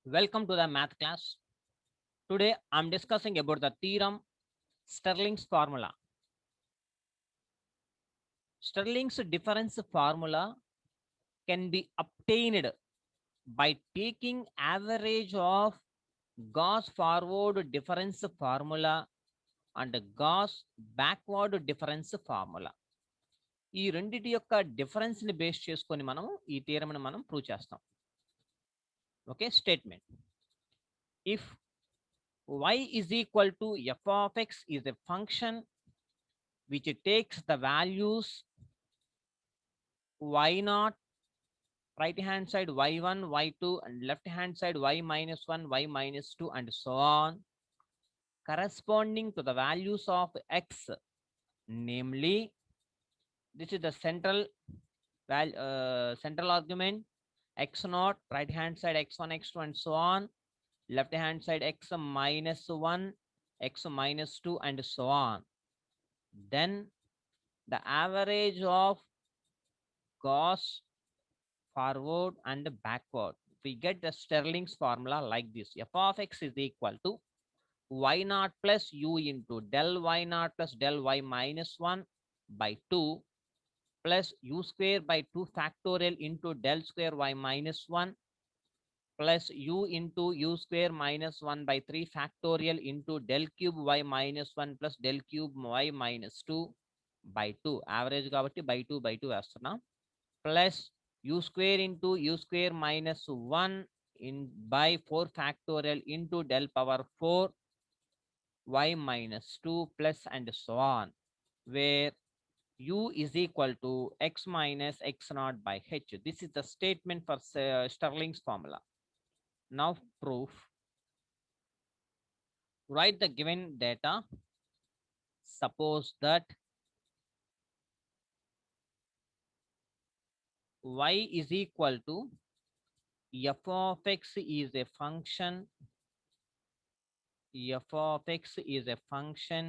Welcome to the math class. Today I'm discussing about the theorem Stirling's formula. Stirling's difference formula can be obtained by taking average of Gauss forward difference formula and Gauss backward difference formula. ఈ రెండిటి యొక్క difference ని base చేసుకొని మనం ఈ theorem ని మనం prove చేస్తాం. Okay, statement. If y is equal to f of x is a function which takes the values y naught, right hand side y1, y2, and left hand side y minus 1, y minus 2, and so on, corresponding to the values of x, namely this is the central argument x naught, right hand side x1, x2, and so on, left hand side x minus 1, x minus 2, and so on. Then the average of Gauss forward and backward. We get the Stirling's formula like this. F of x is equal to y naught plus u into del y naught plus del y minus 1 by 2 plus u square by 2 factorial into del square y minus 1 plus u into u square minus 1 by 3 factorial into del cube y minus 1 plus del cube y minus 2 by 2. Average కాబట్టి by 2 by 2 వేస్తున్నాం. Plus u square into u square minus 1 in by 4 factorial into del power 4 y minus 2 plus and so on, where u is equal to x minus x naught by h. This is the statement for Stirling's formula. Now proof. Write the given data. Suppose that y is equal to f of x is a function, f of x is a function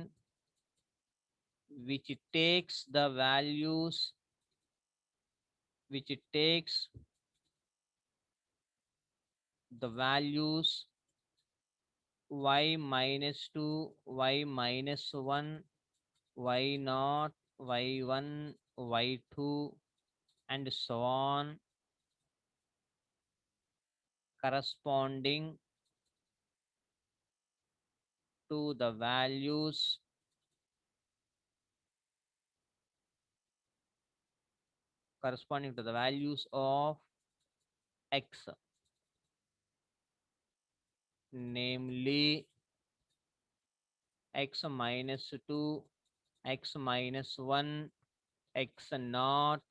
which takes the values, which takes the values y minus 2, y minus 1, y naught, y1, y2, and so on, corresponding to the values of x, namely x minus 2, x minus 1, x naught,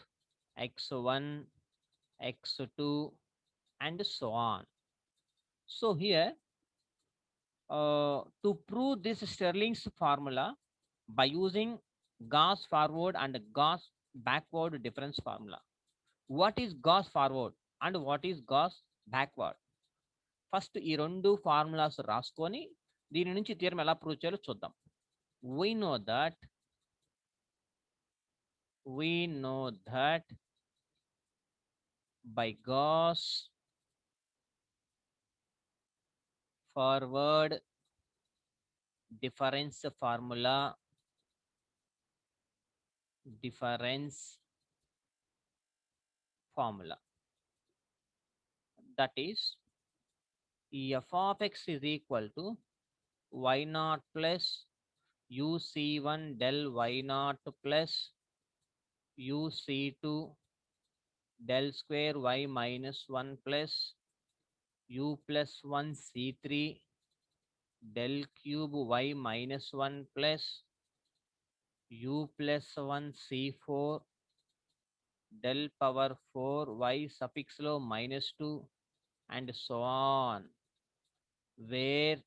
x1, x2, and so on. So here, to prove this Stirling's formula by using Gauss forward and Gauss backward difference formula. What is Gauss forward and what is Gauss backward? First ఈ రెండు formulas రాసుకొని దీని నుంచి theorem ఎలా prove చేయాలో చూద్దాం. we know that by Gauss forward difference formula, that is f of x is equal to y naught plus uc1 del y naught plus uc2 del square y minus 1 plus u plus 1 c3 del cube y minus 1 plus u plus 1 c4 del power 4 y suffix lo minus 2 and so on, where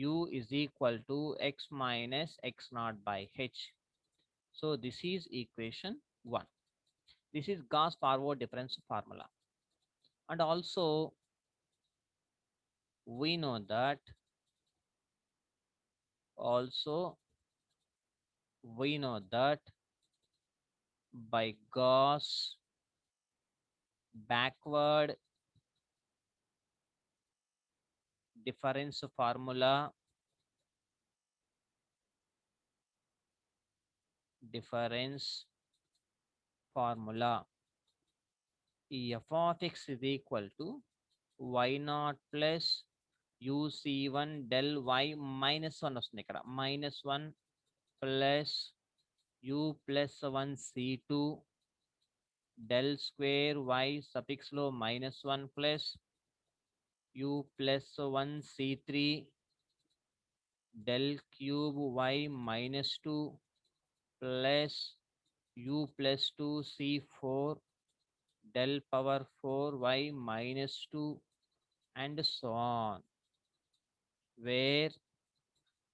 u is equal to x minus x naught by h. So this is equation 1. This is Gauss forward difference formula. And also we know that by Gauss backward difference formula, difference formula. F of x is equal to y naught plus uc1 del y minus 1 వస్తుంది ఇక్కడ minus 1 plus u plus 1 c2 del square y suffix లో minus 1 plus u plus 1 c3 del cube y minus 2 plus u plus 2 c4 del power 4 y minus 2 and so on, where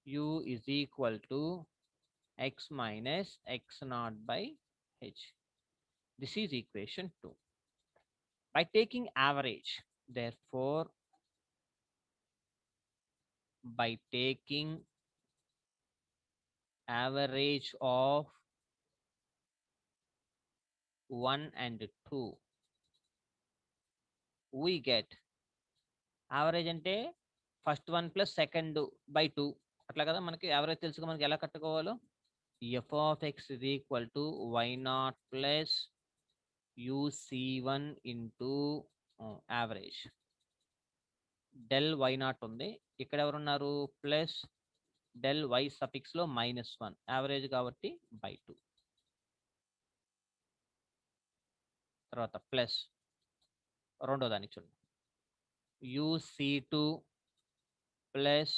u is equal to x minus x naught by h. This is equation 2. By taking average, therefore, by taking average of 1 and 2, we get average అంటే first 1 plus second by 2 అట్లా కదా. మనకి average తెలుసుగా మనకి ఎలా కట్టుకోవాలో. F of x is equal to y naught plus uc1 into average. Del y naught ఉంది, ఇక్కడ ఎవరున్నారు ప్లస్ డెల్ వై సఫిక్స్ లో మైనస్ 1, యావరేజ్ కాబట్టి బై 2. తర్వాత ప్లస్ రెండో దానికి చూడండి, uc2 plus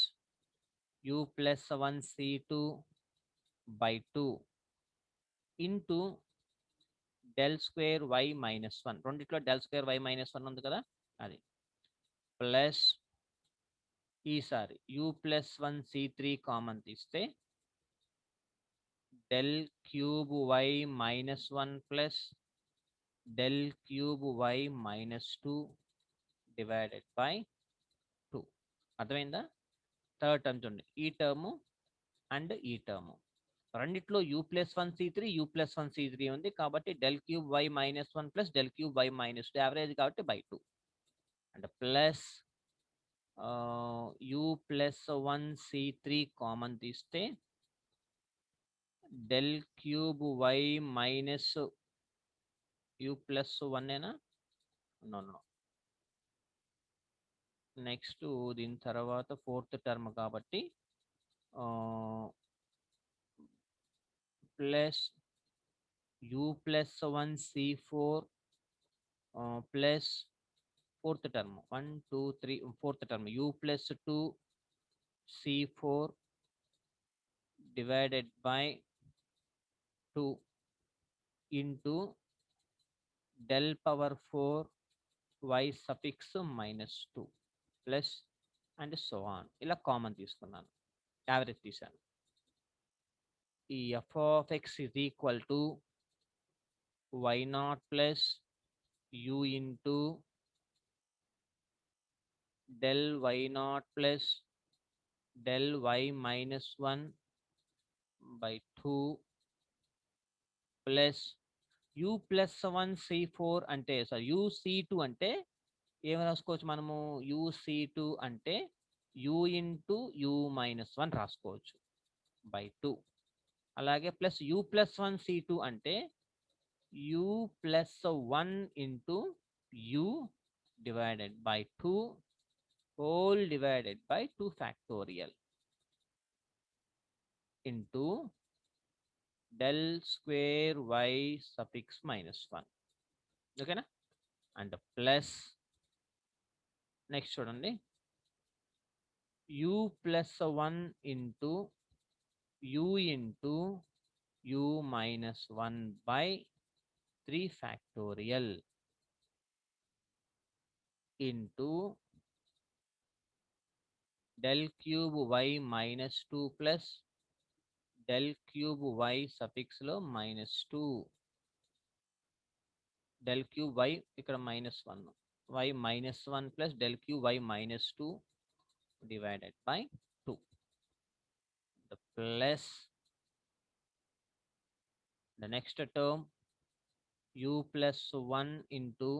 u plus 1 c2 by 2 into del square y minus 1. రెండిట్లో డెల్ స్క్వేర్ వై మైనస్ 1 ఉంది కదా, అది ప్లస్ ఈసారి u ప్లస్ 1 c3 కామన్ తీస్తే del cube y minus 1 plus del cube y minus 2 divided by 2. అర్థమైందా? Third term చూడండి, ఈ term and ఈ టర్ము రెండిట్లో u plus 1 c3 u plus 1 c3 ఉంది కాబట్టి del cube y minus 1 plus del cube y minus 2 average కాబట్టి by 2 and plus u plus 1 c3 common తీస్తే del cube y minus u plus 1 ఏనా, no no, next దీని తర్వాత fourth term కాబట్టి plus u plus 1 c4 plus fourth term 1 2 3 fourth term u plus 2 c4 divided by 2 into del power 4 y suffix minus 2 plus and so on. ఇలా common తీసుకున్నాను, average తీసాను. ఈ f of x is equal to y naught plus u into del y naught plus del y minus 1 by 2 plus you plus 1 c4 అంటే sorry uc2 అంటే ఏమి రాసుకోవచ్చు మనము, uc2 అంటే u ఇంటూ u మైనస్ 1 రాసుకోవచ్చు by 2. అలాగే plus u plus 1 c2 అంటే u plus 1 into u divided by 2 whole divided by 2 factorial into del square y suffix minus 1. ఓకేనా? అండ్ ప్లస్ నెక్స్ట్ చూడండి, u plus 1 into u into u minus 1 by 3 factorial into del cube y minus 2 plus del cube y suffix లో minus 2, del cube y ఇక్కడ minus 1, y minus 1 plus del q y minus 2 divided by 2. The plus the next term u plus 1 into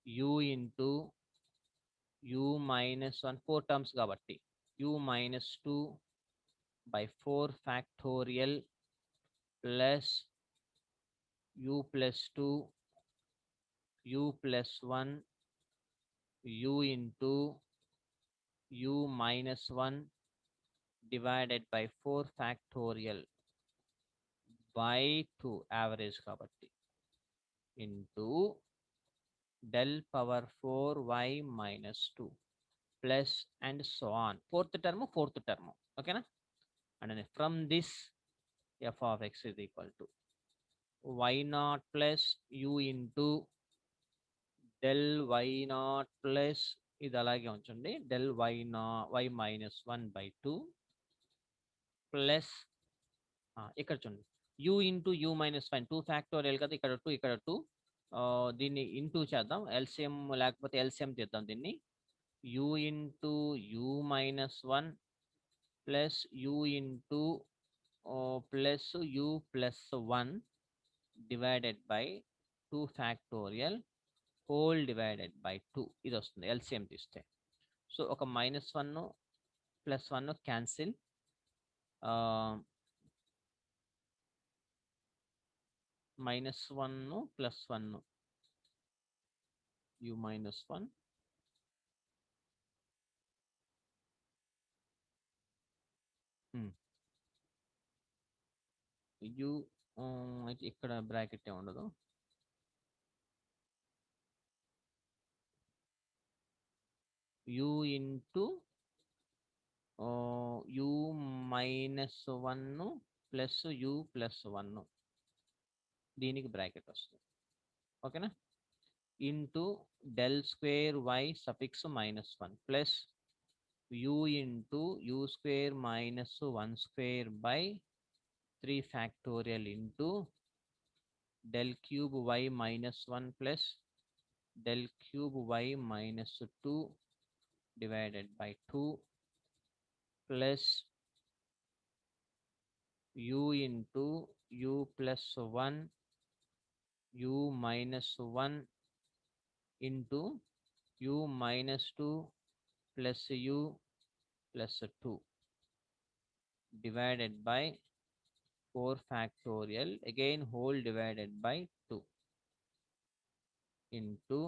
u into u minus 1 4 terms కాబట్టి u minus 2 by 4 factorial plus u plus 2 u plus 1 u into u minus 1 divided by 4 factorial by 2 average కాబట్టి into del power 4y minus 2 plus and so on. Fourth term. Okay na? And then from this f of x is equal to y naught plus u into del y naught plus ఇది అలాగే ఉంచండి del y minus 1 by 2 plus ఇక్కడ చూడండి u into u minus 1 2 factorial కదా ఇక్కడ 2 ఇక్కడ 2 దీన్ని into చేద్దాం ఎల్సిఎం లేకపోతే ఎల్సిఎం తీద్దాం దీన్ని u into u minus 1 plus u into plus u plus 1 divided by 2 factorial whole divided by 2 ఇది వస్తుంది ఎల్సిఎం తీస్తే సో ఒక -1 +1 క్యాన్సిల్ -1 +1 u minus 1 u ఇక్కడ బ్రాకెట్ ఏ ఉండదు u into u minus 1 plus u plus 1 దీనికి bracket వస్తుంది ఓకేనా into del square y suffix -1 plus u into u square minus 1 square by 3 factorial into del cube y minus 1 plus del cube y minus 2 divided by 2 plus u into u plus 1 u minus 1 into u minus 2 plus u plus 2 divided by 4 factorial again whole divided by 2 into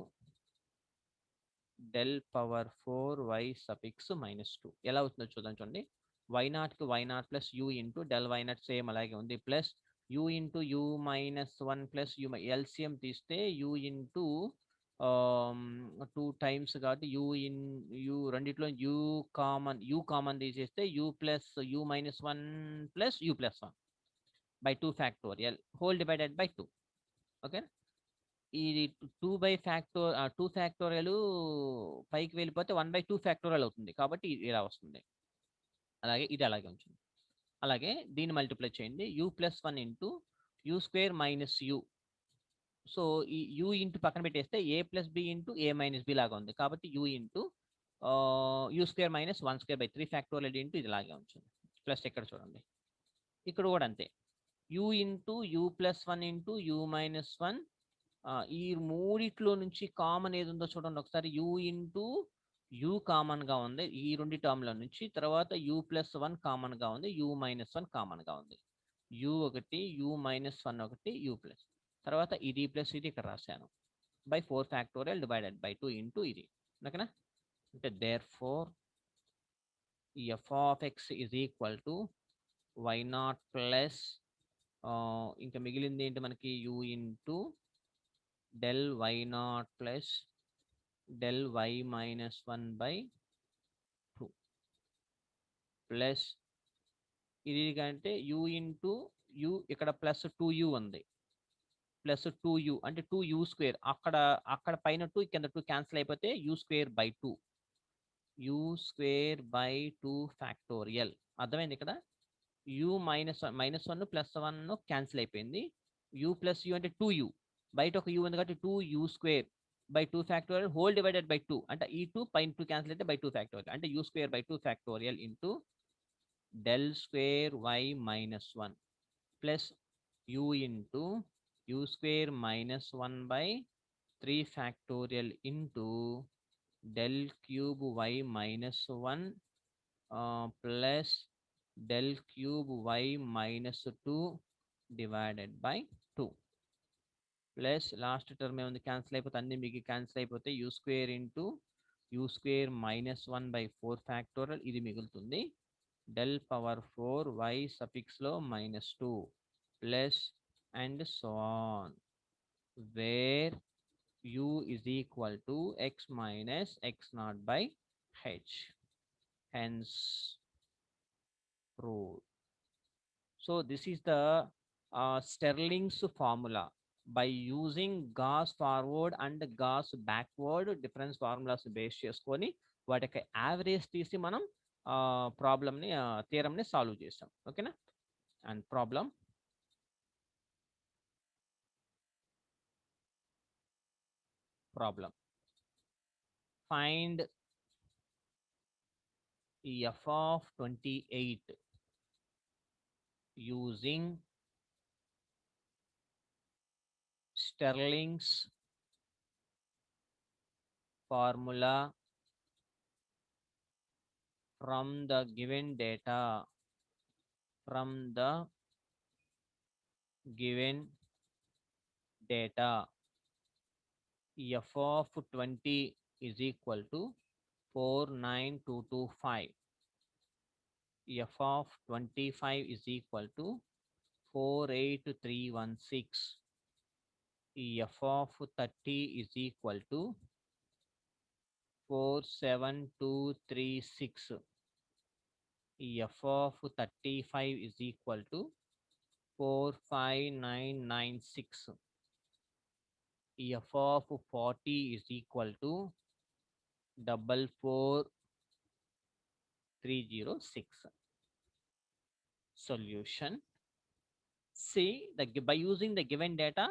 del power 4 y suffix -2 ఎలా అవుతుందో చూద్దాం చూడండి y0 కి y0 plus u into del y0 same అలాగే ఉంది plus u into u minus 1 plus u LCM తీస్తే u into 2 times కాబట్టి u రెండిట్లో u కామన్ తీసేస్తే u plus u minus 1 plus u plus 1 by 2 factorial whole divided by 2 okay ఇది 2 by factor 2 factorial పైకి వెళ్ళిపోతే 1 by 2 factorial అవుతుంది కాబట్టి ఇలా వస్తుంది అలాగే ఇది అలాగే ఉంచండి అలాగే దీన్ని మల్టిప్లై చేయండి u plus 1 into u square minus u so ఈ u ఇంటూ పక్కన పెట్టేస్తే a plus b into a minus b లాగా ఉంది కాబట్టి u into u square minus 1 square by 3 factorial into ఇది లాగే ఉంచండి ప్లస్ ఇక్కడ చూడండి ఇక్కడ కూడా అంతే u into u plus 1 into u minus 1 ఈ మూడిట్లో నుంచి కామన్ ఏది ఉందో చూడండి ఒకసారి u ఇంటూ u కామన్ గా ఉంది ఈ రెండు టర్మ్ల నుంచి తర్వాత u plus 1 కామన్ గా ఉంది u minus 1 కామన్ గా ఉంది u ఒకటి u minus 1 ఒకటి u plus తర్వాత ఇది ప్లస్ ఇది ఇక్కడ రాశాను by 4 factorial divided by 2 into ఇది ఓకేనా అంటే దేర్ ఫోర్ ఈ f of x is equal to y naught plus ఇంకా మిగిలింది ఏంటి మనకి u into del y naught plus del y minus 1 by 2 plus ఇది కంటే u ఇంటూ u ఇక్కడ ప్లస్ 2u ఉంది ప్లస్ 2u అంటే 2u స్క్వేర్ అక్కడ పైన 2 కింద 2 క్యాన్సిల్ అయిపోతే u square by 2 u square by 2 factorial అర్థమైంది ఇక్కడ u -1 ప్లస్ 1 క్యాన్సిల్ అయిపోయింది u ప్లస్ u అంటే 2u బయట ఒక u ఉంది కాబట్టి 2u square by 2 factorial whole divided by 2 అంటే ఈ 2 పైన 2 క్యాన్సిల్ అయితే బై 2 ఫ్యాక్టోరియల్ అంటే u square by 2 factorial into del square y minus 1 plus u into u square minus 1 by 3 factorial into del cube y minus 1 plus del cube y minus 2 divided by 2 plus last term ఏముంది cancel అయిపోతే అన్ని మీకు cancel అయిపోతే u square into u square minus 1 by 4 factorial ఇది మిగులుతుంది del power 4 y suffix లో minus 2 plus and so on where u is equal to x minus x naught by h hence proved. So this is the Stirling's formula. By using Gauss forward and Gauss backward difference formulas base చేసుకొని వాటి యొక్క average తీసి మనం ప్రాబ్లమ్ని థియరమ్ని solve చేస్తాం ఓకేనా and problem find f of 28 using Stirling's formula from the given data f of 20 is equal to 49225 f of 25 is equal to 48316 f of 30 is equal to 47236 f of 35 is equal to 45996 f of 40 is equal to 44306 solution. See by using the given data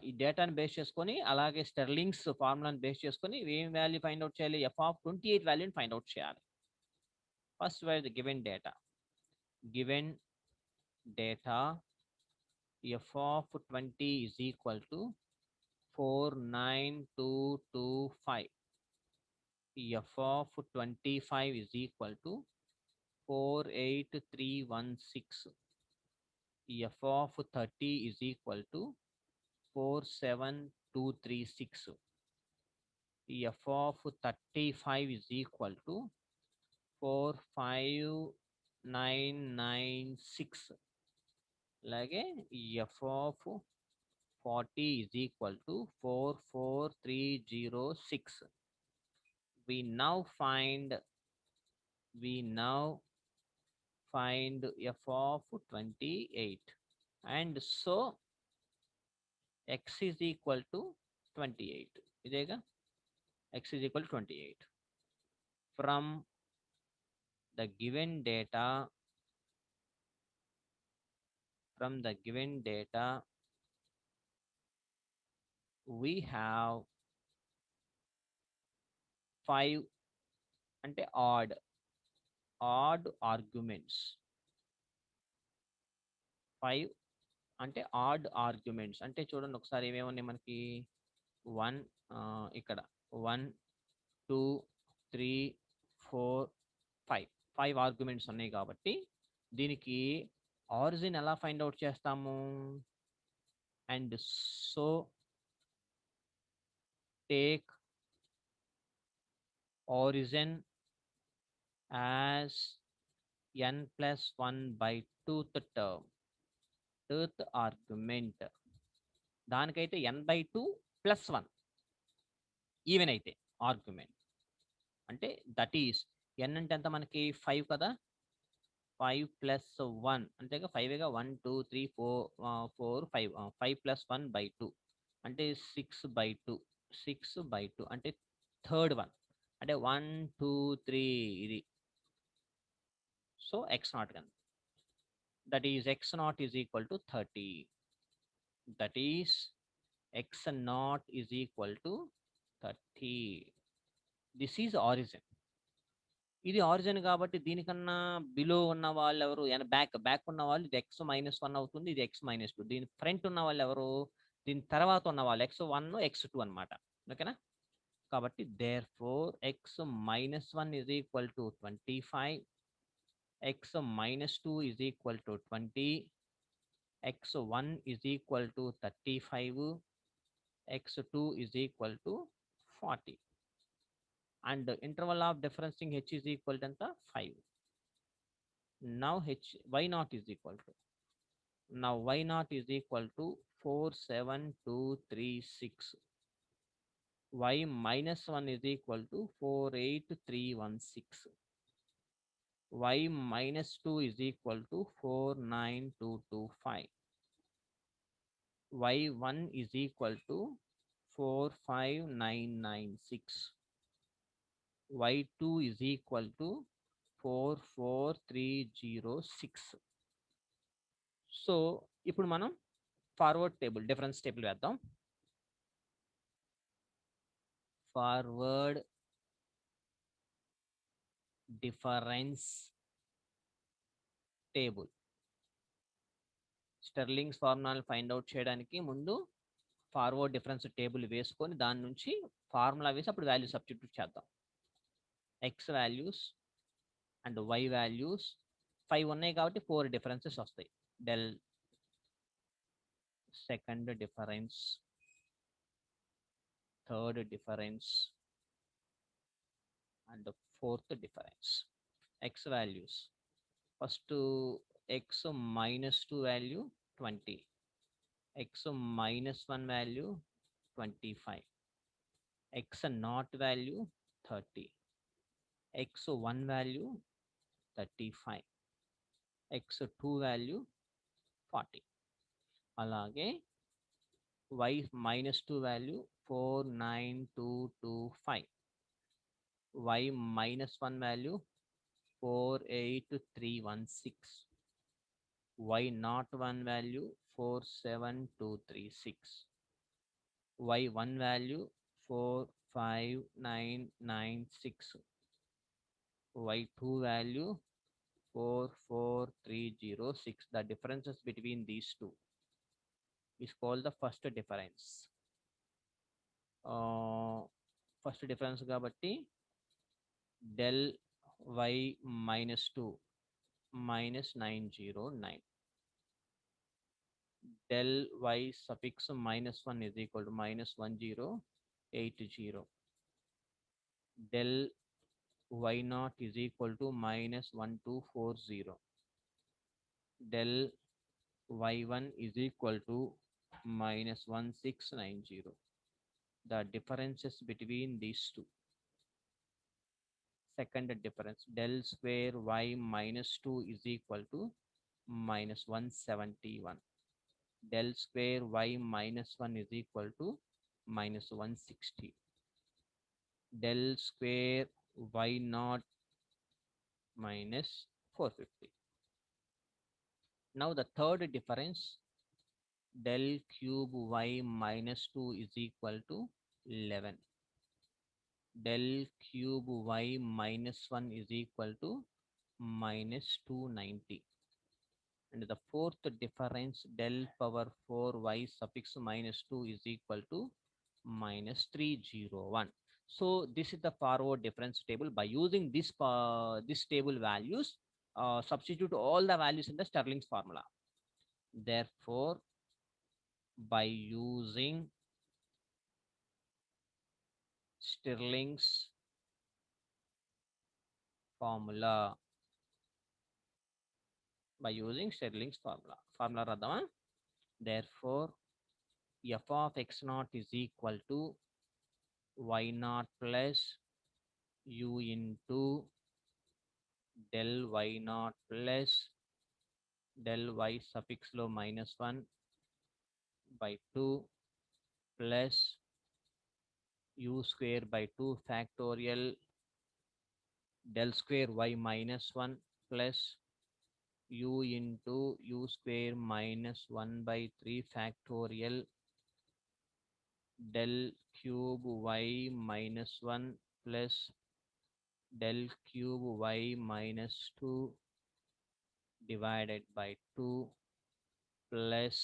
ఈ డేటాను base చేసుకొని అలాగే స్టెర్లింగ్స్ ఫార్ములాను base చేసుకొని ఏం value find out చేయాలి f of 28 వాల్యూని find out చేయాలి first via the given data f of 20 is equal to 49225 f of 25 is equal to 48316 f of 30 is equal to 47236 f of 35 is equal to 45996 అలాగే f of 40 is equal to 44306 we now find f of 28 and so x is equal to 28 idega x is equal to 28 from the given data we have 5 అంటే odd arguments 5 అంటే odd arguments అంటే చూడండి ఒకసారి ఏమేమి ఉన్నాయి మనకి 1 ఇక్కడ 1 2 3 4 5 arguments ఉన్నాయి కాబట్టి దీనికి ఆరిజిన్ ఎలా ఫైండ్ అవుట్ చేస్తాము and so take origin as n plus 1 by 2th term argument దానికైతే n by 2 plus 1 ఈవెన్ అయితే ఆర్గ్యుమెంట్ అంటే దట్ ఈస్ n అంటే ఎంత మనకి 5 కదా 5 plus 1 అంతేగా 5గా 1 2 3 4 5 5 plus 1 by 2 అంటే 6 by 2 అంటే థర్డ్ వన్ అంటే 1 2 3 ఇది so x naught kan that is x naught is equal to 30 that is x naught is equal to 30 this is origin ఇది ఆరిజిన్ కాబట్టి దీనికన్నా బిలో ఉన్న వాళ్ళు ఎవరు బ్యాక్ ఉన్న వాళ్ళు ఇది x -1 అవుతుంది ఇది x -2 దీని ఫ్రంట్ ఉన్న వాళ్ళు ఎవరు దీని తర్వాత ఉన్న వాళ్ళు x1 x2 అన్నమాట ఓకేనా కాబట్టి therefore x minus 1 is equal to 25, x minus 2 is equal to 20, x1 is equal to 35, x2 is equal to 40, and the interval of differencing h is equal to 5. Now y naught is equal to, now y naught is equal to 47236, y minus 1 is equal to 48316, y minus 2 is equal to 49225, y1 is equal to 45996, y2 is equal to 44306. So ఇప్పుడు మనం forward table difference table వేద్దాం. Forward difference table Stirling's ఫార్ములాని find out చేయడానికి ముందు forward difference table వేసుకొని దాని నుంచి formula వేసి అప్పుడు వాల్యూ సబ్స్టిట్యూట్ చేద్దాం. X values and y values 5 ఉన్నాయి కాబట్టి 4 డిఫరెన్సెస్ వస్తాయి. Del second difference, third difference and fourth difference. X values first x minus 2 value 20, x minus 1 value 25, x naught value 30, x1 value 35, x2 value 40. అలాగే y minus 2 value 49225, y minus 1 value 48316, y naught 1 value 47236, y1 value 45996, y2 value 44306. The differences between these two is called the first difference. First difference కాబట్టి del y minus 2 minus 909, del y suffix minus 1 is equal to minus 1080, del y naught is equal to minus 1240, del y1 is equal to minus 1690. The differences between these two. Second difference, del square y minus 2 is equal to minus 171, del square y minus 1 is equal to minus 160, del square y naught minus 450. Now the third difference, del cube y minus 2 is equal to 11, del cube y minus 1 is equal to minus 290. And the fourth difference, del power 4 y suffix minus 2 is equal to minus 301. So this is the forward difference table. By using this table values, substitute all the values in the Stirling's formula. Therefore, by using Stirling's formula, formula radama. Therefore, f of x naught is equal to y naught plus u into del y naught plus del y suffix lo minus 1 by 2 plus u square by 2 factorial del square y minus 1 plus u into u square minus 1 by 3 factorial del cube y minus 1 plus del cube y minus 2 divided by 2 plus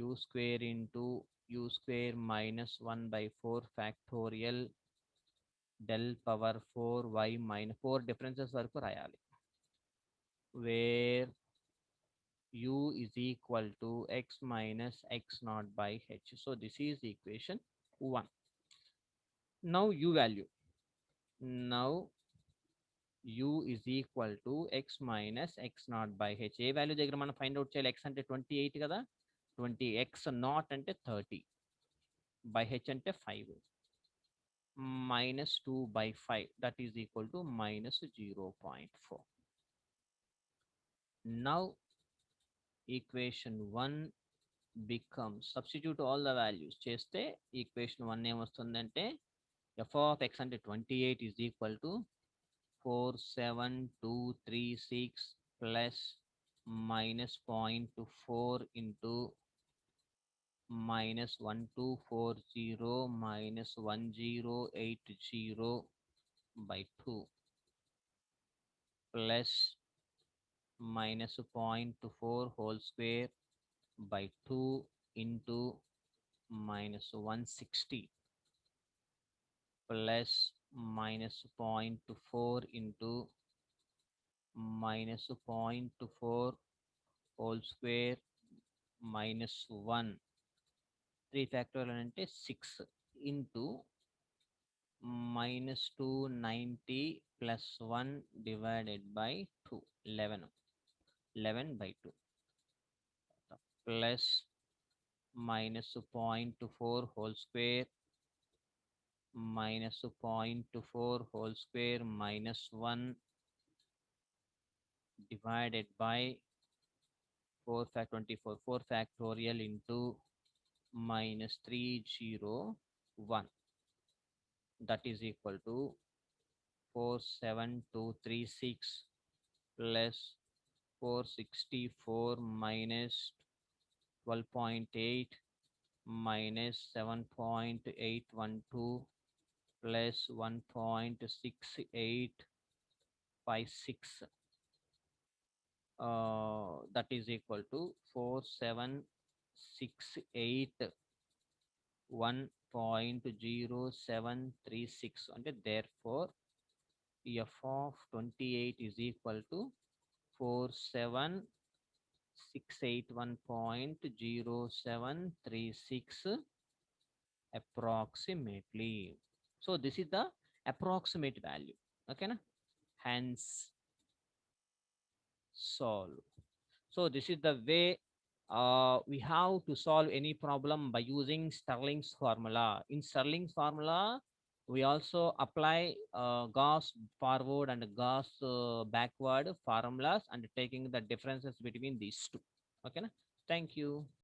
u square into u square minus 1 by 4 factorial del power 4 y minus 4 differences వరకు రాయాలి, where u is equal to x minus x naught by h. So this is equation 1. Now u value. Now u is equal to x minus x naught by h. A value దగ్గర మనం find out చేయాలి? x అంటే 28 కదా, 20, x naught అంటే 30, by h అంటే 5, minus 2 by 5, that is equal to minus 0.4. Now equation 1 becomes, substitute all the values చేస్తే equation 1 ఏమొస్తుందంటే f of x అంటే 28 is equal to 47236 plus minus 0.4 into minus 1240 minus 1080 by 2 plus minus 0.4 whole square by 2 into minus 160 plus minus 0.4 into minus 0.4 whole square minus 1, 3 factorial అంటే 6 into minus 290 plus 1 divided by 2, 11, 11 by 2 plus minus 0.4 whole square minus 0.4 whole square minus 1 divided by 4 factorial into minus 301, that is equal to 47236 plus 464 minus 12.8 minus 7.812 plus 1.6856, that is equal to 4768 1.0736. అంటే therefore f of 28 is equal to 47681.0736 approximately. So this is the approximate value. Okay na? Hence solve. So this is the way we have to solve any problem by using Stirling's formula. In Stirling's formula, we also apply Gauss forward and Gauss backward formulas and taking the differences between these two. Okay na? Thank you.